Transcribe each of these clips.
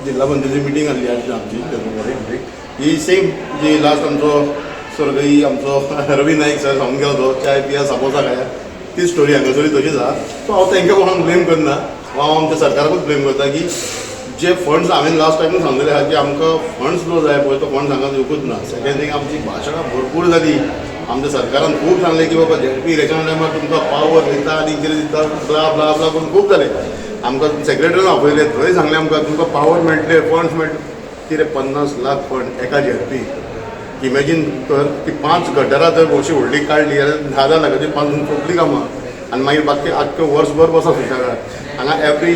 जिल्हा पंचायती मिटींग आली आज आमची ही सेम जी लास्ट आमचो स्वर्गीय आमचो रवी नाईक सर सांगून गेलो तो चाय पिया समोसा खाया ती स्टोरी हांगासरी तशीच आहा. सो हांव तांकां कोणाक ब्लेम करना, हांव आमच्या सरकाराकूच ब्लेम करता की जे फंड्स हांवें लास्ट टायम सांगलेले आहा की आमकां फंड्स जो जाय पळय तो फंड हांगा येवकूच ना. सेकेंड थींग आमची भाशणां भरपूर जाली. आमच्या सरकारान खूब सांगलें की बाबा झेडपी इलेक्शना टायमार तुमकां पावर दिता आनी कितें दिता ब्ला ब्ला ब्ला करून खूब जालें. आमकां सेक्रेटरीन आपयलें थंय सांगलें आमकां तुमकां पावर मेळटले फंड्स मेळटले. कितें 50 लाख फंड एका झेडपी. इमॅजीन कर की 5 गटारां जर अशी व्हडली काडली जाल्यार 10,000 लाखाची 5 सोंपली कामां आनी मागीर बाकी आख्खें वर्सभर बसा सुशेगाद हांगा एवरी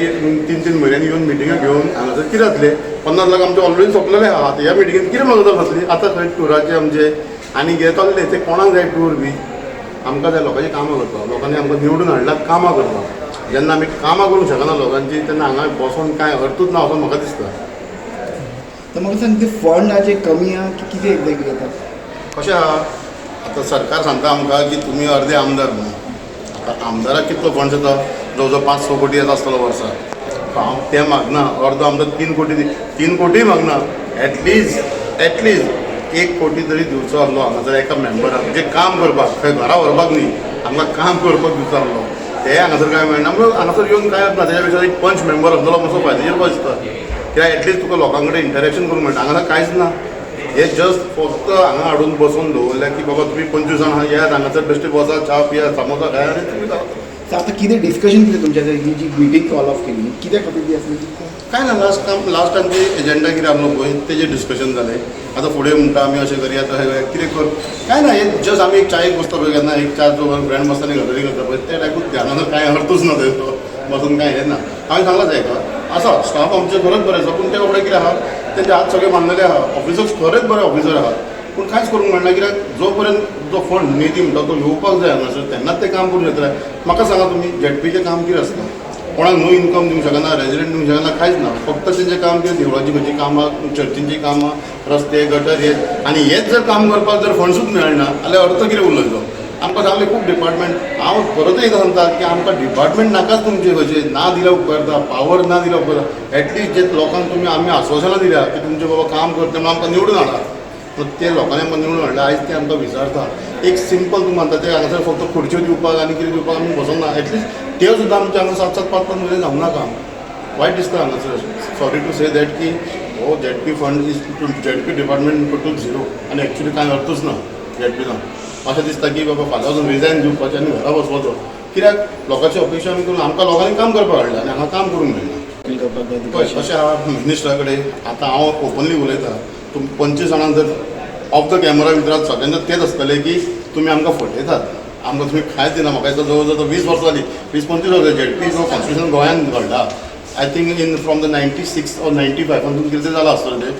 3-3 म्हयन्यांनी येवन मिटिंगा घेवन हांगासर कितें जातलें 50 लाख आमचे ऑलरेडी सोंपलेले आहा. ह्या मिटिंगेंत कितें मदत जातली आतां खंय टुराचे आमचे आनी घेतले ते कोणाक जाय टूर बी आमकां जाय लोकांची कामां करपाक. लोकांनी आमकां निवडून हाडलां कामां करपाक. जेन्ना आमी कामां करूंक शकना लोकांची तेन्ना हांगा बसून कांय अर्थूच ना असो म्हाका दिसता. तर म्हाका सांग ते फंडाचे कमी आहा की कितें एक्झॅक्टली जाता कशें आहा आतां सरकार सांगता आमकां की तुमी अर्दे आमदार न्हू. आतां आमदाराक कितलो फंड्स येता जवळ जवळ 5-6 कोटी येता आसतलो वर्साक. हांव तें मागना अर्दो आमदार 3 कोटी मागना. एटलिस्ट 1 कोटी तरी दिवचो आसलो हांगासर एका मेंबराक जे काम करपाक खंय घरा व्हरपाक न्ही आमकां काम करपाक दिवचो आसलो. ते हांगासर काय मेळना. हांगासर येवन काय ना तेच्या पेक्षा एक पंच मेंबर आसलो मातसो फायदेशीर कशें दिसता. कित्याक एटलिस्ट तुका लोकां कडेन इंटरेक्शन करूंक मेळटा. हांगासर कांयच ना. हे जस्ट फक्त हांगा हाडून बसोवन दवरल्या की बाबा तुमी 25 जाण येयात हांगासर बेश्टे बसा च्या पिया समोसा खाया आनी तुमी तर आतां कितें डिस्कशन कितें तुमच्या ही जी मिटींग कॉल ऑफ केली कित्या खातीर ती आसली काय ना लास्ट टायमची एजेंडा कितें आसलो पळय तेजें डिस्कशन जालें. आतां फुडें म्हणटा आमी अशें करया तशें करया कितें कर काय ना हे जस्ट आमी एक चायेक बसता पळय केन्ना एक चार जो फ्रेंड बसता आनी गजाली करता पळय ते टायपूच ध्यानान कांय अर्थूच ना तो बसून कांय हें ना. हांवें सांगलां तेका आसा स्टाफ आमचे खरेंच बरें आसा पूण ते कपडे कितें आहा तेंचे हात सगळे मांडलेले आहा. ऑफिसर्स खरेंच बरे ऑफिसर आहात पूण कांयच करूंक मेळना. कित्याक जो पर्यंत जो फंड निधी म्हणटा तो येवपाक जाय हांगासर तेन्नाच तें काम करूं येतलें. म्हाका सांगा तुमी झेडपीचें काम कितें आसता कोणाक नो इन्कम दिवंक शकना रेजिडेंट दिवंक शकना कांयच ना. फक्त तेंचें काम कितें देवळाची खंयची कामां चर्चींची कामां रस्ते गटर हे आनी हेच जर काम करपाक जर फंड्सूच मेळना जाल्यार अर्थ कितें उरलो. आमकां सांगलें खूब डिपार्टमेंट हांव परतूय एकदां सांगता की आमकां डिपार्टमेंट नाकाच तुमचे खंयचे ना दिल्या उपकारता पावर ना दिल्या उपकारता. एटलिस्ट जे लोकांक तुमी आमी आश्वासनां दिल्या की तुमचे बाबा काम करता म्हणून आमकां निवडून हाडा पूण ते लोकांनी आमकां निवडून हाडला आयज ते आमकां विचारता. एक सिंपल तुमी म्हणटा ते हांगासर फक्त खुर्च्यो दिवपाक आनी कितें दिवपाक आमी बसोंक ना. एटलिस्ट ते सुद्दां आमचे हांगा 7-7, 5-5 म्हयने जावंक ना काम. वायट दिसता हांगासर. सॉरी टू से दॅट की हो ZP fund is ZP department to 0 आनी एक्चुली कांय अर्थूच ना झेडपी ना. अशें दिसता की बाबा फाल्यां वचून रिजायन दिवपाचें आनी घरा बसपाचो. कित्याक लोकांची अपेक्षा आमी करून आमकां लोकांनी काम करपाक हाडलें आनी हांगा काम करूंक मेळना. पळय अशें आहा मिनिस्टरा कडेन आतां हांव ओपनली उलयतां तुमी 25 जाणांक जर ऑफ द कॅमेरा भितर सगळ्यांना तेच आसतलें की तुमी आमकां फटयतात आमकां तुमी कांयच दिना. म्हाका दिसता जवळ जवळ 20 वर्सां जालीं 20-25 वर्सां झेडपी जो कॉन्स्टिट्युशन गोंयांत घडला I think in from the 96 or 95 तुमी कितें जालां आसतलें तें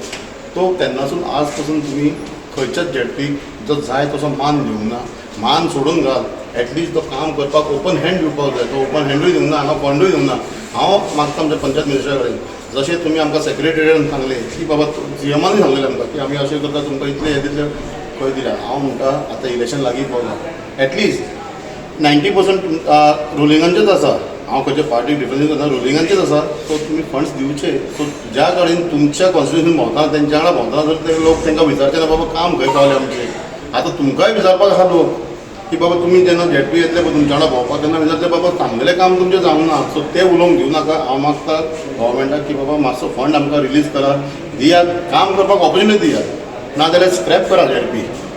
तो तेन्नासून आज पासून तुमी खंयच्याच झेडपीक जो जाय तसो मान दिवंक ना. मान सोडून घाल. एटलिस्ट तो काम करपाक ओपन हँड दिवपाक जाय. तो ओपन हँडूय दिवंक ना हांगा फंडूय दिवंक ना. हांव मागता आमच्या पंचायत मिनिस्टरा कडेन जशें तुमी आमकां सेक्रेटरीयेटान सांगलें की बाबा सीएमानूय सांगलेलें आमकां की आमी अशें करता तुमकां इतलें हें दितलें खंय दिल्या. हांव म्हणटा आतां इलेक्शन लागीं पावलां एटलिस्ट 90% रुलिंगांचेच आसा. हांव खंयच्या पार्टीक डिफरन्स करना रुलिंगांचेच आसा. सो तुमी फंड्स दिवचे. सो ज्या कडेन तुमच्या कॉन्स्टिट्युशन भोंवता तेंच्या वांगडा भोंवता जर ते लोक तांकां विचारचे ना बाबा काम खंय पावलें आमचें. आतां तुमकांय विचारपाक आसा लोक की बाबा तुमी जेन्ना झेडपी येतले पळय तुमच्या वांगडा भोंवपाक तेन्ना विचारले बाबा सांगलेलें काम तुमचें जावंक ना. सो ते उलोवंक दिवं नाका. हांव मागता गव्हर्मेंटाक की बाबा मातसो फंड आमकां रिलीज करात दियात काम करपाक ऑपॉर्च्युनिटी दियात नाजाल्यार स्क्रॅप करा झेडपी.